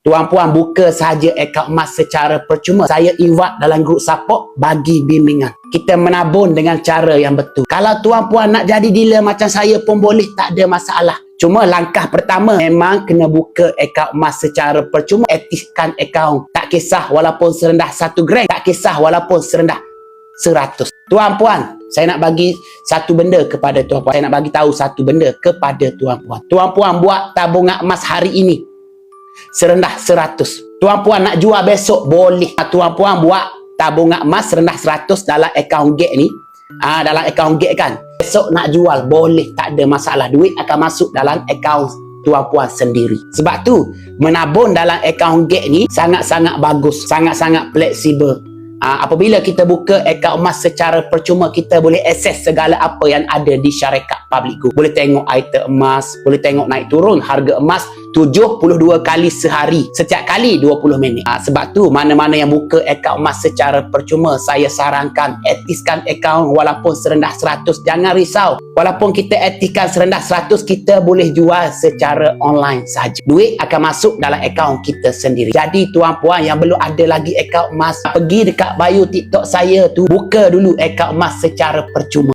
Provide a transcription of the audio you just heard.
Tuan-puan buka sahaja akaun emas secara percuma. Saya invite dalam grup support bagi bimbingan. Kita menabung dengan cara yang betul. Kalau tuan-puan nak jadi dealer macam saya pun boleh, tak ada masalah. Cuma langkah pertama memang kena buka akaun emas secara percuma. Aktifkan akaun. Tak kisah walaupun serendah 1 gram. Tak kisah walaupun serendah 100. Tuan-puan, saya nak bagi satu benda kepada tuan-puan. Saya nak bagi tahu satu benda kepada tuan-puan. Tuan-puan buat tabungan emas hari ini serendah 100. Tuan-puan nak jual besok boleh. Tuan-puan buat tabungan emas serendah 100 dalam akaun GET ni. Dalam akaun GET kan. Besok nak jual boleh, tak ada masalah. Duit akan masuk dalam akaun tuan-puan sendiri. Sebab tu menabung dalam akaun GET ni sangat-sangat bagus, sangat-sangat fleksibel. Apabila kita buka akaun emas secara percuma, kita boleh akses segala apa yang ada di syarikat public group. Boleh tengok item emas, boleh tengok naik turun harga emas 72 kali sehari, setiap kali 20 minit. Sebab tu mana-mana yang buka akaun emas secara percuma, saya sarankan aktifkan akaun walaupun serendah 100. Jangan risau, walaupun kita aktifkan serendah 100, kita boleh jual secara online saja. Duit akan masuk dalam akaun kita sendiri. Jadi tuan-puan yang belum ada lagi akaun emas, pergi dekat bio TikTok saya tu, buka dulu akaun emas secara percuma.